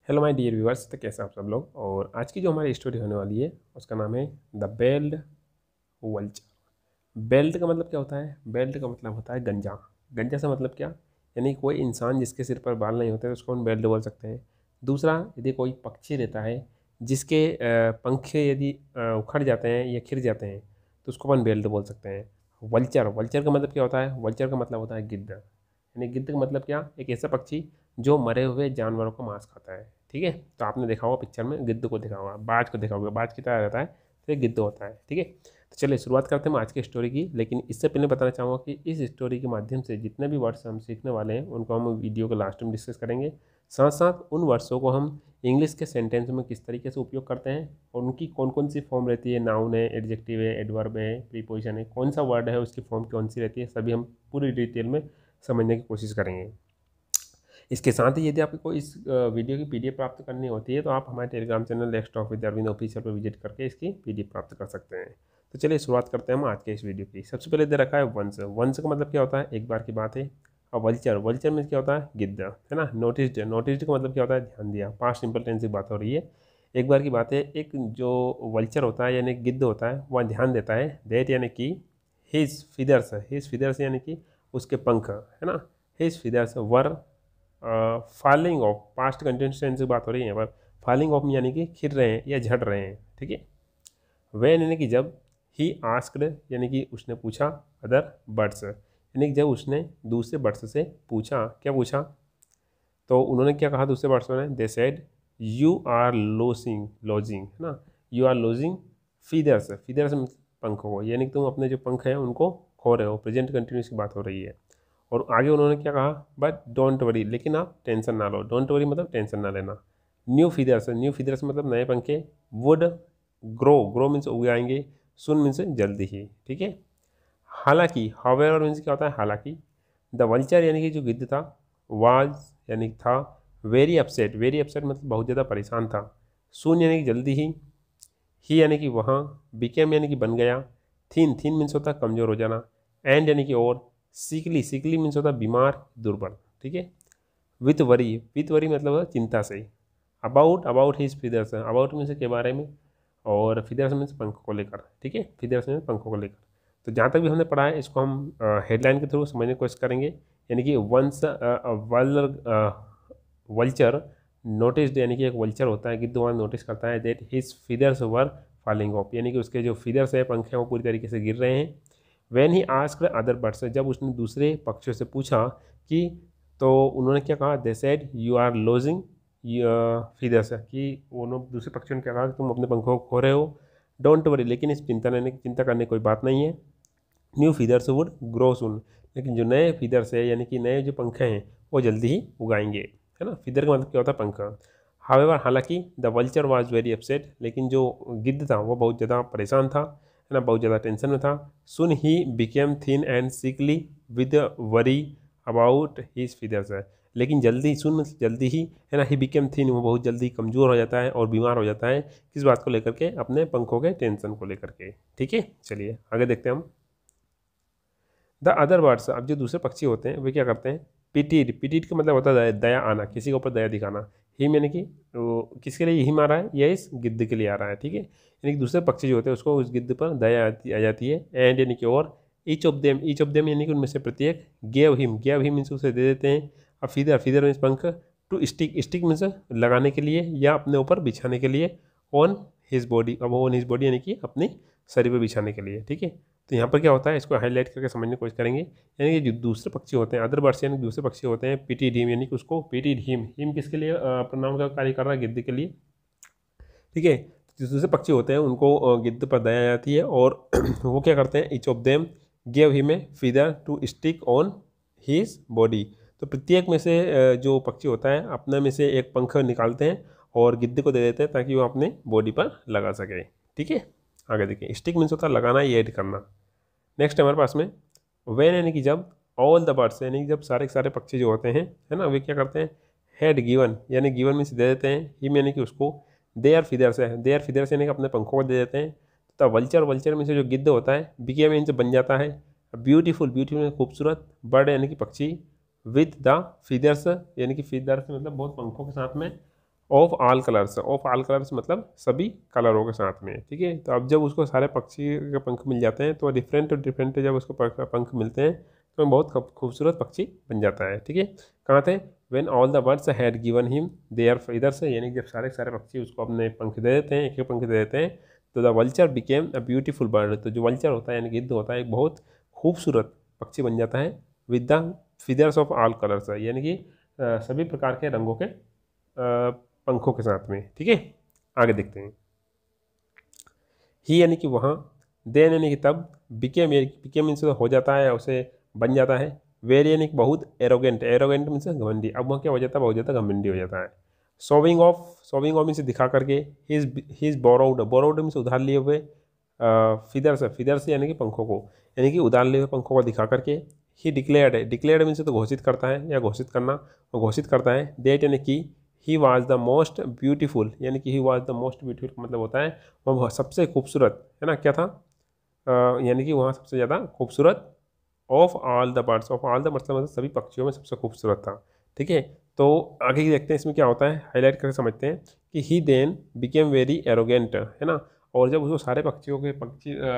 Hello my dear viewers, तो कैसे आप सब लोग। और आज की जो हमारी स्टोरी होने वाली है उसका नाम है द बेल्ड वल्चर। बेल्ट का मतलब क्या होता है? बेल्ट का मतलब होता है गंजा। गंजा से मतलब क्या? यानी कोई इंसान जिसके सिर पर बाल नहीं होते तो उसको हम बेल्ट बोल सकते हैं। दूसरा, यदि कोई पक्षी रहता है जिसके पंखे यदि उखड़ जाते हैं या खिर जाते हैं तो उसको अपन बेल्ट बोल सकते हैं। वल्चर, वल्चर का मतलब क्या होता है? वल्चर का मतलब होता है गिद्ध। यानी गिद्ध का मतलब क्या? एक ऐसा पक्षी जो मरे हुए जानवरों का मांस खाता है। ठीक है, तो आपने देखा होगा पिक्चर में गिद्ध को देखा होगा, बाज को देखा होगा, बाज की तरह रहता है तो ये गिद्ध होता है। ठीक है, तो चलिए शुरुआत करते हैं आज की स्टोरी की। लेकिन इससे पहले बताना चाहूँगा कि इस स्टोरी के माध्यम से जितने भी वर्ड्स हम सीखने वाले हैं उनको हम वीडियो के लास्ट में डिस्कस करेंगे। साथ साथ उन वर्ड्सों को हम इंग्लिश के सेंटेंस में किस तरीके से उपयोग करते हैं और उनकी कौन कौन सी फॉर्म रहती है, नाउन है, एडजेक्टिव है, एडवर्ब है, प्रीपोजिशन है, कौन सा वर्ड है उसकी फॉर्म कौन सी रहती है, सभी हम पूरी डिटेल में समझने की कोशिश करेंगे। इसके साथ ही यदि आपको इस वीडियो की पीडीएफ प्राप्त करनी होती है तो आप हमारे Telegram channel let's talk with Arvind official पर विजिट करके इसकी पीडीएफ प्राप्त कर सकते हैं। तो चलिए शुरुआत करते हैं हम आज के इस वीडियो की। सबसे पहले दे रखा है वंश। वंश का मतलब क्या होता है? एक बार की बात है। और वल्चर, वल्चर में क्या होता है? गिद्ध, है ना। नोटिस्ड, नोटिस्ड का मतलब क्या होता है? ध्यान दिया। पास्ट सिंपल टेंस की बात हो रही है। एक बार की बात है, एक जो वल्चर होता है यानी गिद्ध होता है वह ध्यान देता है। दैट यानी कि हिज फिदर्स, हिज फिदर्स यानी कि उसके पंख, है ना। His feathers were falling off, past continuous tense की बात हो रही है यहाँ पर। फॉलिंग ऑफ यानी कि खिर रहे हैं या झड़ रहे हैं। ठीक है, वैन यानी कि जब, ही आस्क्ड यानी कि उसने पूछा, अदर बर्ड्स यानी कि जब उसने दूसरे बर्ड्स से पूछा। क्या पूछा? तो उन्होंने क्या कहा दूसरे बर्ड्स ने? They said you are losing, losing है ना, you are losing feathers, feathers पंखों को, यानी कि तुम अपने जो पंख हैं उनको खो रहे हो। प्रेजेंट कंटिन्यूस की बात हो रही है। और आगे उन्होंने क्या कहा? बट डोंट वरी, लेकिन आप टेंशन ना लो। डोंट वरी मतलब टेंशन ना लेना। न्यू फीदर्स, न्यू फीदर्स मतलब नए पंखे। वुड ग्रो, ग्रो मीन्स उगाएंगे। सुन मीन्स जल्दी ही। ठीक है, हालांकि, हावेवर मीन्स क्या होता है? हालांकि। द वल्चर यानी कि जो गिद्ध था, वाज यानी कि था, वेरी अपसेट, वेरी अपसेट मतलब बहुत ज़्यादा परेशान था। सुन यानी कि जल्दी ही यानी कि वहाँ, बिकेम यानी कि बन गया, थीन, थीन मीन्स होता है कमज़ोर हो जाना, एंड यानी कि और, सीकली, सीकली मीन्स होता है बीमार, दुर्बल। ठीक है, विथ वरी मतलब होता है चिंता से। About, about his feathers, about means के बारे में, और फिदर्स मीन्स पंखों को लेकर। ठीक है, फिदर्स मीन्स पंखों को लेकर। तो जहाँ तक भी हमने पढ़ा है इसको हम हेडलाइन के थ्रू समझने की कोशिश करेंगे। यानी कि वंस वल्चर नोटिस्ड, यानी कि एक वल्चर होता है गिद्ध, वहाँ नोटिस करता है that his feathers were falling of, यानी कि उसके जो फिदर्स है, पंखे हैं, वो पूरी तरीके से गिर रहे हैं। When he asked other birds, जब उसने दूसरे पक्षियों से पूछा कि, तो उन्होंने क्या कहा? They said you are losing feathers, कि उन्होंने दूसरे पक्षियों ने क्या कहा कि तुम अपने पंखों को खो रहे हो। डोंट वरी, लेकिन इस चिंता करने की कोई बात नहीं है। न्यू फीदर्स वुड ग्रो सून, लेकिन जो नए फीदर्स है यानी कि नए जो पंखे हैं वो जल्दी ही उगाएंगे, है ना। फीदर का मतलब क्या होता है? पंखा। हावेवर, हालांकि, the vulture was very upset, लेकिन जो गिद्ध था वो बहुत ज़्यादा परेशान था, है ना, बहुत ज़्यादा टेंशन में था। Soon he became thin and sickly with worry about his feathers, लेकिन जल्दी, सुन जल्दी ही, है ना, ही बिकेम थिन, वो बहुत जल्दी कमज़ोर हो जाता है और बीमार हो जाता है। किस बात को लेकर के? अपने पंखों के टेंशन को लेकर के। ठीक है, चलिए आगे देखते हैं हम। द अदर बर्ड्स, अब जो दूसरे पक्षी होते हैं वे क्या करते हैं? पिटीड, पिटीड का मतलब होता है दया आना, किसी के ऊपर दया दिखाना। हिम यानी कि किसके लिए हिम आ रहा है? यह इस गिद्ध के लिए आ रहा है। ठीक है, यानी कि दूसरे पक्षी जो होते हैं उसको उस गिद्ध पर दया आ जाती है। एंड यानी कि और, ईच ऑफ देम यानी कि उनमें से प्रत्येक, गेव हिम मीन्स उसे दे देते हैं। अब फीदर, फीदर मीन्स पंख। टू स्टिक, स्टिक मीन्स लगाने के लिए या अपने ऊपर बिछाने के लिए। ऑन हिज बॉडी, अब ऑन हिज बॉडी यानी कि अपने शरीर पर बिछाने के लिए। ठीक है, तो यहाँ पर क्या होता है इसको हाईलाइट करके समझने की कोशिश करेंगे। यानी कि जो दूसरे पक्षी होते हैं, अदर बर्ड्स यानी दूसरे पक्षी होते हैं, पीटीड हिम यानी कि उसको पीटीड हिम, हिम किसके लिए प्रोनाउन का कार्य कर रहा है? गिद्ध के लिए। ठीक है, जो दूसरे पक्षी होते हैं उनको गिद्ध पर दया आ जाती है और वो क्या करते हैं? Each of them give him a feather to stick on his body, तो प्रत्येक में से जो पक्षी होता है अपने में से एक पंख निकालते हैं और गिद्ध को दे देते हैं ताकि वो अपने बॉडी पर लगा सके। ठीक है, आगे देखिए। स्टिक मीन्स होता है लगाना या ऐड करना। नेक्स्ट हमारे पास में वेन यानी कि जब, ऑल द बर्ड्स यानी कि जब सारे के सारे पक्षी जो होते हैं, है ना, वे क्या करते हैं? हैड गिवन, यानी गिवन मीन्स दे देते हैं, हिम यानी कि उसको, देयर फिदर्स है, देयर फिदर्स यानी कि अपने पंखों को दे देते हैं। तथा वल्चर, वल्चर में से जो गिद्ध होता है, बिकेम मीन्स बन जाता है। ब्यूटीफुल, ब्यूटीफुल खूबसूरत, बर्ड यानी कि पक्षी, विद द फीदर्स यानी कि फीदर्स मतलब बहुत पंखों के साथ में, ऑफ ऑल कलर्स मतलब सभी कलरों के साथ में, ठीक है। तो अब जब उसको सारे पक्षी के पंख मिल जाते हैं तो डिफरेंट जब उसको पंख मिलते हैं तो बहुत खूबसूरत पक्षी बन जाता है, ठीक है। कहाँ थे, when all the birds had given him their feathers, यानी जब सारे के सारे पक्षी उसको अपने पंख दे देते हैं, एक एक पंख दे देते हैं, तो the vulture became a beautiful bird, तो जो वल्चर होता है यानी गिद्ध होता है एक बहुत खूबसूरत पक्षी बन जाता है, with the feathers of all colours, यानी कि सभी प्रकार के रंगों के पंखों के साथ में, ठीक है। आगे देखते हैं। ही यानी कि वहाँ, देन यानी कि तब, बिकेम मीन्स हो जाता है, उसे बन जाता है, वेरी यानी कि बहुत, एरोगेंट मीन्स घमंडी, अब वहाँ क्या हो जाता है, बहुत ज़्यादा घमंडी हो जाता है। शोविंग ऑफ मीन्स दिखा करके, ही इज बोरोड मीन्स उधार लिए हुए, फिदर्स यानी कि पंखों को, यानी कि उधार लिए हुए पंखों को दिखा करके, ही डिक्लेयर्ड मीन्स तो घोषित करता है या घोषित करना, वो घोषित करता है, डेट यानी कि he was the most beautiful, यानी कि he was the most beautiful का मतलब होता है वह सबसे खूबसूरत, है ना, क्या था, यानी कि वहाँ सबसे ज़्यादा खूबसूरत, of all the birds, of all the मतलब सभी पक्षियों में सबसे खूबसूरत था, ठीक है। तो आगे देखते हैं इसमें क्या होता है, हाईलाइट करके समझते हैं कि ही देन बिकेम वेरी एरोगेंट, है ना, और जब उसको सारे पक्षियों के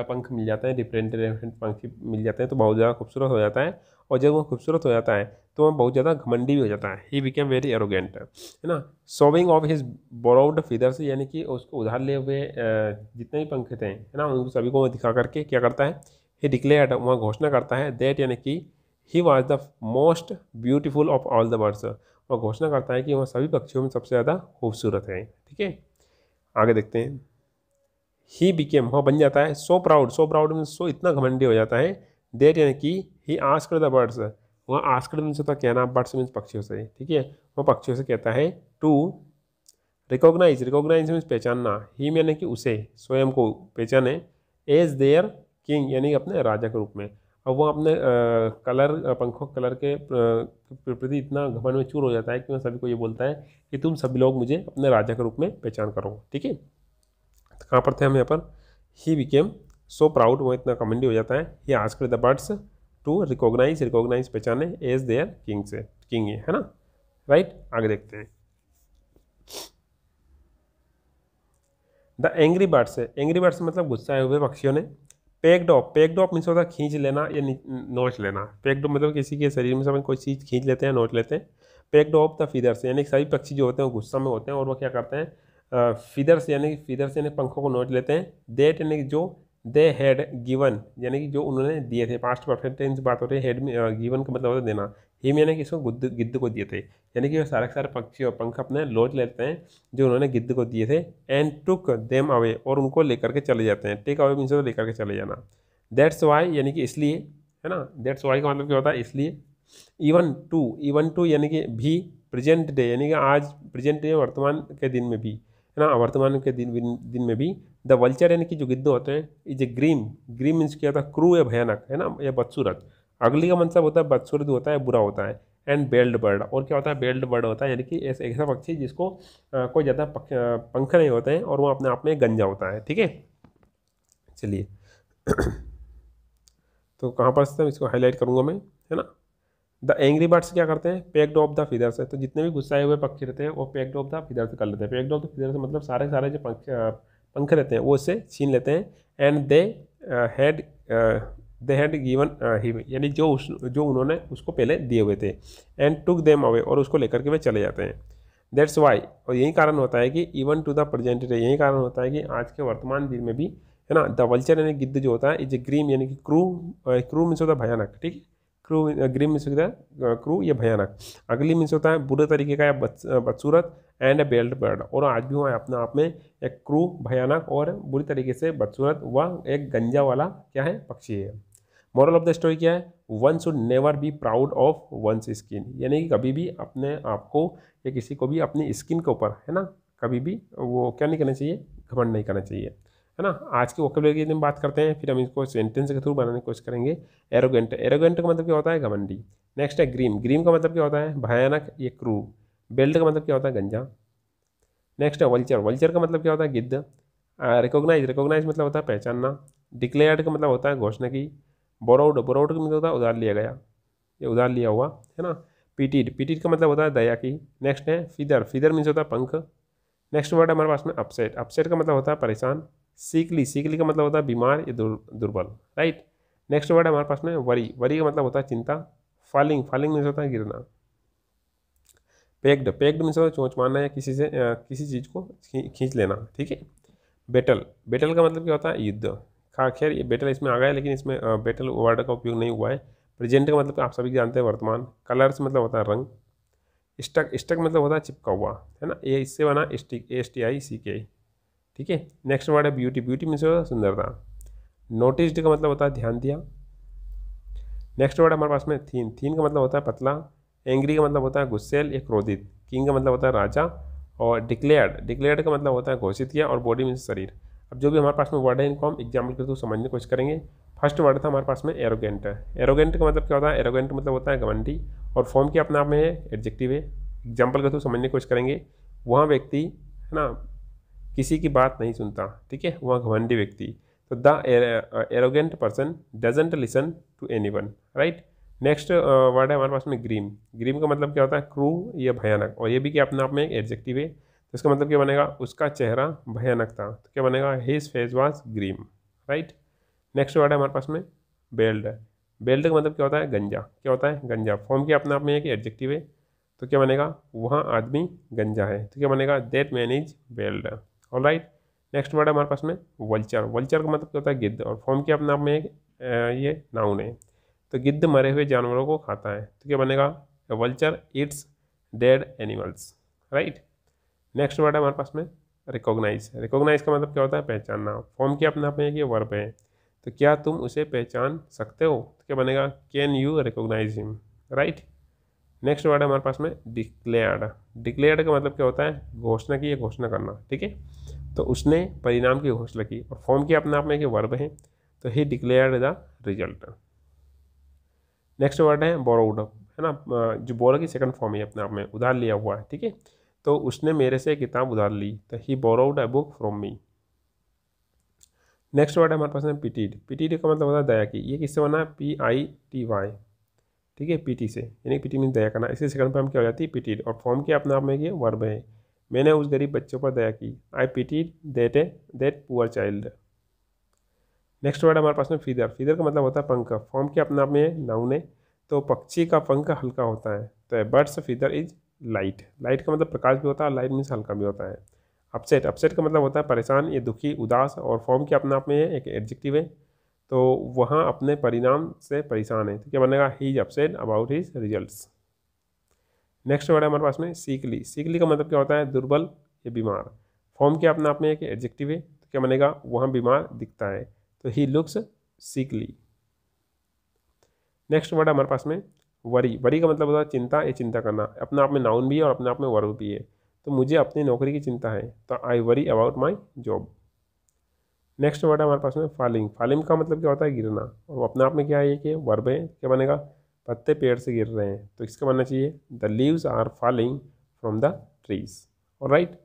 पंख मिल जाते हैं, डिफरेंट पंखी मिल जाते हैं तो बहुत ज़्यादा खूबसूरत हो जाता है, और जब वो खूबसूरत हो जाता है तो वह बहुत ज़्यादा घमंडी भी हो जाता है, ही बिकेम वेरी एरोगेंट, है ना। Showing of his borrowed feathers, यानी कि उसको उधार लिए हुए जितने भी पंख थे, है ना, उन सभी को वो दिखा करके क्या करता है, ही डिक्लेयर्ड, वहाँ घोषणा करता है, दैट यानी कि he was the most beautiful of all the birds, वह घोषणा करता है कि वह सभी पक्षियों में सबसे ज़्यादा खूबसूरत है, ठीक है। आगे देखते हैं। ही बिकेम, वह बन जाता है, सो प्राउड मीन्स सो इतना घमंडी हो जाता है, देट यानी कि ही आस्क्ड द बर्ड्स, वह आस्क्ड मीन्स होता कहना, बर्ड्स मीन्स पक्षियों से, ठीक है, वह पक्षियों से कहता है टू रिकॉग्नाइज मीन्स पहचानना, ही यानी कि उसे, स्वयं को पहचाने, एज देयर किंग यानी कि अपने राजा के रूप में। अब वो अपने पंखों कलर के प्रति इतना घमंड में चूर हो जाता है कि वह सभी को ये बोलता है कि तुम सभी लोग मुझे अपने राजा के रूप में पहचान करो, ठीक है। तो कहाँ पर थे हम यहाँ पर, ही बिकेम सो प्राउड, वो इतना कमेंडी हो जाता है, he asked the birds to recognise पहचाने, एज देयर किंग से, किंग है ना, राइट। आगे देखते हैं। द एंग्री बर्ड्स मतलब गुस्साए हुए पक्षियों ने, पेक्ड ऑफ मीन्स होता है खींच लेना या नोच लेना, पेक्ड ऑफ मतलब किसी के शरीर में से कोई चीज़ खींच लेते हैं, नोच लेते हैं, पेक्ड ऑफ द फीदर्स यानी सभी पक्षी जो होते हैं वो गुस्सा में होते हैं और वो क्या करते हैं, फीदर्स यानी पंखों को नोच लेते हैं, देट यानी कि जो, दे हैड गिवन यानी कि जो उन्होंने दिए थे, पास्ट परफेक्ट टेंस बात हो रही है, हैड गिवन का मतलब होता है देना, हिम यानी कि इसको गिद्ध को दिए थे, यानी कि वो सारे सारे पक्षी और पंख अपने लौट लेते हैं जो उन्होंने गिद्ध को दिए थे, एंड टुक देम अवे और उनको लेकर के चले जाते हैं, टेक अवे मीन्स लेकर के चले जाना, दैट्स वाई यानी कि इसलिए, है ना, दैट्स वाई का मतलब क्या होता है, इसलिए, इवन टू यानी कि भी, प्रेजेंट डे यानी कि आज, प्रेजेंट डे वर्तमान के दिन में भी, है ना, वर्तमान के दिन में भी, द वल्चर यानी कि जो गिद्ध होते हैं, इज ए ग्रीम मीन्स क्या होता है, क्रू या भयानक, है ना, या बदसूरत, अगली का मतलब होता है बदसूरत होता है, बुरा होता है, एंड बेल्ड बर्ड, और क्या होता है, बेल्ड बर्ड होता है यानी कि ऐसा पक्षी जिसको कोई ज़्यादा पंख नहीं होते हैं और वो अपने आप में गंजा होता है, ठीक है। चलिए तो कहाँ पर से इसको हाईलाइट करूँगा मैं, है ना। द एंग्री बर्ड्स क्या करते हैं, पेक्ड ऑफ द फीदर्स है, तो जितने भी गुस्साए हुए पक्षी रहते हैं वो पेक्ड ऑफ द फीदर्स कर लेते हैं, पेक्ड ऑफ द फीदर्स मतलब सारे सारे जो पंख रहते हैं वो इससे छीन लेते हैं, and had they had given him यानी जो उन्होंने उसको पहले दिए हुए थे, एंड टुक देम अवे और उसको लेकर के वे चले जाते हैं, दैट्स वाई, और यही कारण होता है कि even to the present day, यही कारण होता है कि आज के वर्तमान दिन में भी, है ना, द वल्चर यानी गिद्ध जो होता है, इज ए ग्रीम यानी कि क्रू मीन्स होता है भयानक, ठीक है, क्रू, ग्रीम मीन्स होता है क्रू या भयानक, अगली मीन्स होता है बुरे तरीके का या बदसूरत, एंड ए बेल्ट बर्ड, और आज भी वह अपने आप में एक क्रू भयानक और बुरी तरीके से बदसूरत वह एक गंजा वाला क्या है, पक्षी है। मॉरल ऑफ द स्टोरी क्या है, one should never be proud of one's skin, यानी कि कभी भी अपने आप को या किसी को भी अपनी स्किन के ऊपर, है ना, कभी भी वो क्या नहीं करना चाहिए, घमंड नहीं करना चाहिए, है ना। आज के वोकैबुलरी की हम बात करते हैं, फिर हम इसको सेंटेंस के थ्रू बनाने की कोशिश करेंगे। एरोगेंट का मतलब क्या होता है, घमंडी। नेक्स्ट है ग्रीम का मतलब क्या होता है, भयानक, ये क्रू। बेल्ट का मतलब क्या होता है, गंजा। नेक्स्ट है वल्चर का मतलब क्या होता है, गिद्ध। रिकॉग्नाइज मतलब होता है पहचानना। डिक्लेयर्ड का मतलब होता है घोषणा की। बोरोड का मतलब होता है उधार लिया गया, ये उधार लिया हुआ, है ना। पीटीड, पीटीड का मतलब होता है दया की। नेक्स्ट है फीदर, फीदर मीन्स होता है पंख। नेक्स्ट वर्ड है हमारे पास में अपसेट, अपसेट का मतलब होता है परेशान। सीकली, सीकली का मतलब होता है बीमार या दुर्बल, राइट। नेक्स्ट वर्ड है हमारे पास में वरी, वरी का मतलब होता है चिंता। फॉलिंग, फॉलिंग मीन्स होता है गिरना। पेक्ड, पेक्ड मीन्स होता है चोंच मारना या किसी से किसी चीज़ को खींच लेना, ठीक है। बेटल, बेटल का मतलब क्या होता है युद्ध। खैर ये बेटल इसमें आ गया, लेकिन इसमें बेटल वर्ड का उपयोग नहीं हुआ है। प्रेजेंट का मतलब आप सभी जानते हैं वर्तमान। कलर्स मतलब होता है रंग। स्टक, स्टक मतलब होता है चिपका हुआ, है ना, ये इससे बना स्टिक, STICK, ठीक है। नेक्स्ट वर्ड है ब्यूटी, ब्यूटी मीन्स होता है सुंदरता। नोटिस्ड का मतलब होता है ध्यान दिया। नेक्स्ट वर्ड हमारे पास में थीन, थीन का मतलब होता है पतला। एंग्री का मतलब होता है गुस्सेल या क्रोधित। किंग का मतलब होता है राजा। और डिक्लेयर्ड, डिक्लेयर्ड का मतलब होता है घोषित किया। और बॉडी मीन्स शरीर। अब जो भी हमारे पास में वर्ड है इनको हम एग्जाम्पल के थ्रू समझने की कोशिश करेंगे। फर्स्ट वर्ड था हमारे पास में एरोगेंट। एरोगेंट का मतलब क्या होता है, एरोगेंट मतलब होता है घमंडी। और फॉर्म के अपने आप में है एडजेक्टिव है। एग्जाम्पल के थ्रू समझने की कोशिश करेंगे। वहाँ व्यक्ति, है ना, किसी की बात नहीं सुनता, ठीक है, वह घमंडी व्यक्ति। तो the arrogant person doesn't listen to anyone, right. Next word है हमारे पास में ग्रीम, ग्रीम का मतलब क्या होता है क्रू या भयानक। और ये भी क्या अपने आप में एक एडजेक्टिव है। तो इसका मतलब क्या बनेगा, उसका चेहरा भयानक था। तो क्या बनेगा, his face was grim, right. Next word है हमारे पास में बेल्ड, बेल्ड का मतलब क्या होता है गंजा, क्या होता है गंजा। फॉर्म के अपने आप में एक एडजेक्टिव है। तो क्या बनेगा, वहाँ आदमी गंजा है। तो क्या बनेगा, that man is bald, alright. Next word है हमारे पास में वल्चर, वल्चर का मतलब क्या होता है गिद्ध। और फॉर्म के अपने आप में एक ये नाउन है। तो गिद्ध मरे हुए जानवरों को खाता है। तो क्या बनेगा, vulture Yeats dead animals, right. Next word है हमारे पास में रिकॉग्नाइज, रिकॉग्नाइज का मतलब क्या होता है पहचानना। फॉर्म के अपने आप में एक ये वर्ब है। तो क्या तुम उसे पहचान सकते हो। तो क्या बनेगा, can you recognise him, right. Next word है हमारे पास में डिक्लेयर्ड, डिक्लेयर्ड का मतलब क्या होता है घोषणा की या घोषणा करना, ठीक है। तो उसने परिणाम की घोषणा की। और फॉर्म के अपने आप में एक वर्ब है। तो ही declared the result. Next word है बोरोड, है ना, जो बोरो की सेकंड फॉर्म है अपने आप में, उधार लिया हुआ है, ठीक है। तो उसने मेरे से किताब उधार ली। तो he borrowed a book from me. Next word है हमारे पास में पिटीड, पिटीड का मतलब होता है दया की। ये किससे बना है, PITY, ठीक है, PT से, यानी PT मीन दया करना। इसकी सेकंड फॉर्म क्या हो जाती है, पिटीड। और फॉर्म के अपने आप में ये वर्ब है। मैंने उस गरीब बच्चों पर दया की। I pitied that poor child. Next word हमारे पास में फीदर, फीदर का मतलब होता है पंख। फॉर्म के अपने आप में नाउन है। तो पक्षी का पंख हल्का होता है। तो birds feather is light, light का मतलब प्रकाश भी होता है, लाइट मीन्स हल्का भी होता है। अपसेट, अपसेट का मतलब होता है परेशान या दुखी, उदास। और फॉर्म के अपने आप में एक एडजेक्टिव है। तो वहाँ अपने परिणाम से परेशान है। तो क्या बनेगा, he is upset about his results. Next word है हमारे पास में सीकली, सीकली का मतलब क्या होता है दुर्बल या बीमार। फॉर्म के अपने आप में एक एडजेक्टिव है। तो क्या बनेगा, वहाँ बीमार दिखता है। तो ही लुक्स सीकली। नेक्स्ट वर्ड है हमारे पास में वरी, वरी का मतलब होता है चिंता या चिंता करना। अपने आप में नाउन भी है और अपने आप में वर्ब भी है। तो मुझे अपनी नौकरी की चिंता है। तो I worry about my job. Next word है हमारे पास में फॉलिंग, फॉलिंग का मतलब क्या होता है गिरना। और वो अपने आप में क्या है कि वर्ब है। क्या बनेगा, पत्ते पेड़ से गिर रहे हैं। तो इसका बनना चाहिए the leaves are falling from the trees, alright.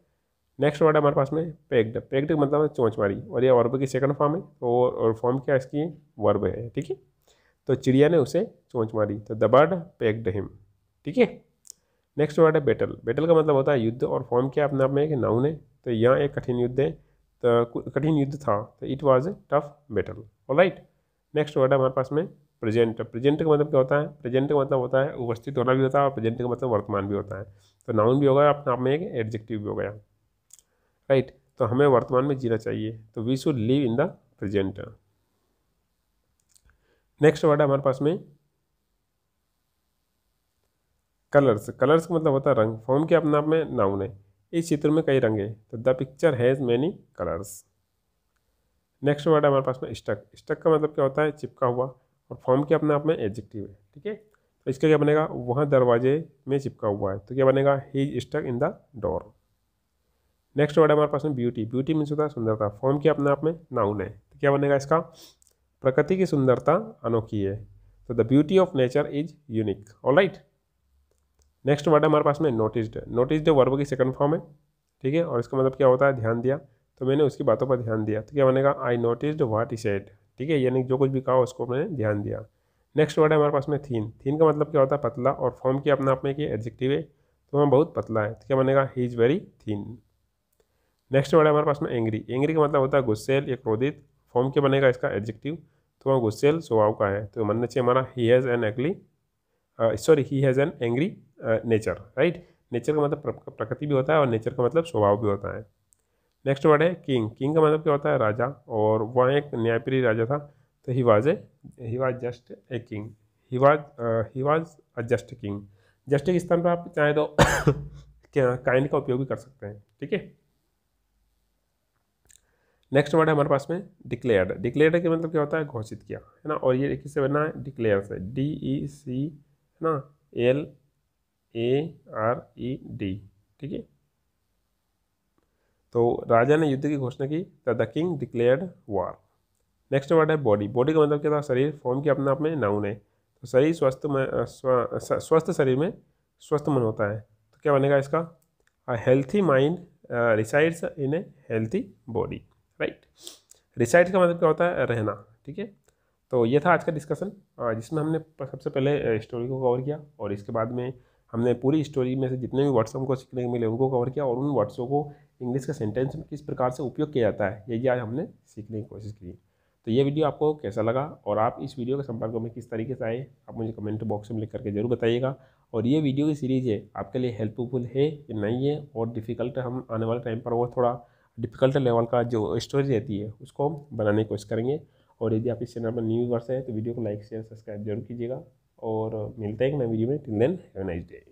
Next word है हमारे पास में पेक्ड, पेक्ड का मतलब है चोंच मारी। और ये वर्ब की सेकंड फॉर्म है। तो और फॉर्म क्या इसकी, वर्ब है, ठीक है। तो चिड़िया ने उसे चोंच मारी। तो द बर्ड पेक्ड हिम, ठीक है। नेक्स्ट वर्ड है बेटल, बेटल का मतलब होता है युद्ध। और फॉर्म क्या अपने आप में एक नाउन है। तो यहाँ एक कठिन युद्ध है। तो कठिन युद्ध था। तो it was a tough battle, alright. Next word है हमारे पास में प्रेजेंट, प्रेजेंट का मतलब क्या होता है, प्रेजेंट का मतलब होता है उपस्थित होना भी होता है। और प्रेजेंट का मतलब वर्तमान भी होता है। तो नाउन भी होगा, अपने आप में एक एडजेक्टिव भी हो गया, राइट। तो हमें वर्तमान में जीना चाहिए। तो we should live in the present. Next word है हमारे पास में कलर्स, कलर्स का मतलब होता है रंग। फॉर्म के अपने आप में नाउन है। इस चित्र में कई रंग है। तो the picture has many colours. Next word है हमारे पास में स्टक, स्टक का मतलब क्या होता है चिपका हुआ। और फॉर्म के अपने आप में एडजेक्टिव है, ठीक है। तो इसका क्या बनेगा, वहाँ दरवाजे में चिपका हुआ है। तो क्या बनेगा, he is stuck in the door. Next word है हमारे पास में ब्यूटी, ब्यूटी मीन्स होता है सुंदरता। फॉर्म के अपने आप में नाउन है। तो क्या बनेगा इसका, प्रकृति की सुंदरता अनोखी है। तो the beauty of nature is unique, alright. Next word है हमारे पास में नोटिस्ड, नोटिस्ड वर्ब की सेकंड फॉर्म है, ठीक है। और इसका मतलब क्या होता है ध्यान दिया। तो मैंने उसकी बातों पर ध्यान दिया। तो क्या बनेगा, I noticed what he said, ठीक है, यानी जो कुछ भी कहा उसको मैंने ध्यान दिया। नेक्स्ट वर्ड है हमारे पास में थीन। थीन का मतलब क्या होता है? पतला, और फॉर्म किया अपने आप में कि एडजेक्टिव है, तो वह बहुत पतला है, तो क्या बनेगा? He is very thin. Next word है हमारे पास में एंग्री। एंग्री का मतलब होता है गुस्सेल या क्रोधित, फॉर्म क्या बनेगा इसका? एडजेक्टिव, तो वह गुस्सेल स्वभाव का है, तो बनना चाहिए हमारा he has an ugly sorry he has an angry nature, right. Nature का मतलब प्रकृति भी होता है और नेचर का मतलब स्वभाव भी होता है। नेक्स्ट वर्ड है किंग। किंग का मतलब क्या होता है? राजा, और वह एक न्यायप्रिय राजा था, तो he was just a king. He was a just king. Just के स्थान पर आप चाहें तो क्या काइंड का उपयोग भी कर सकते हैं, ठीक है। नेक्स्ट वर्ड है हमारे पास में डिक्लेयर्ड। डिक्लेयर्ड का मतलब क्या होता है? घोषित किया, है ना। और ये किससे बनना है? डिक्लेयर से, DEC, है ना, LARED, ठीक है। तो राजा ने युद्ध की घोषणा की, the king declared war. Next word है बॉडी। बॉडी का मतलब क्या था? शरीर, फॉर्म की अपने आप में नाउन है, तो शरीर स्वस्थ में स्वस्थ शरीर में स्वस्थ मन होता है, तो क्या बनेगा इसका? A healthy mind resides in a healthy body, right. Reside का मतलब क्या होता है? रहना, ठीक है। तो ये था आज का डिस्कशन, जिसमें हमने सबसे पहले स्टोरी को कवर किया, और इसके बाद में हमने पूरी स्टोरी में से जितने भी वर्ड्स हमको सीखने को मिले उनको कवर किया, और उन वर्ड्सों को इंग्लिश के सेंटेंस में किस प्रकार से उपयोग किया जाता है यही आज हमने सीखने की कोशिश की। तो ये वीडियो आपको कैसा लगा, और आप इस वीडियो के संपर्क में किस तरीके से आए, आप मुझे कमेंट बॉक्स में लिख करके जरूर बताइएगा। और ये वीडियो की सीरीज़ है आपके लिए हेल्पफुल है या नहीं है, और डिफ़िकल्ट हम आने वाले टाइम पर वो थोड़ा डिफ़िकल्ट लेवल का जो स्टोरी रहती है उसको हम बनाने की कोशिश करेंगे। और यदि आप इस चैनल पर न्यू व्यूअर्स है तो वीडियो को लाइक शेयर सब्सक्राइब जरूर कीजिएगा, और मिलते हैं एक नए वीडियो में। Till then have a nice day.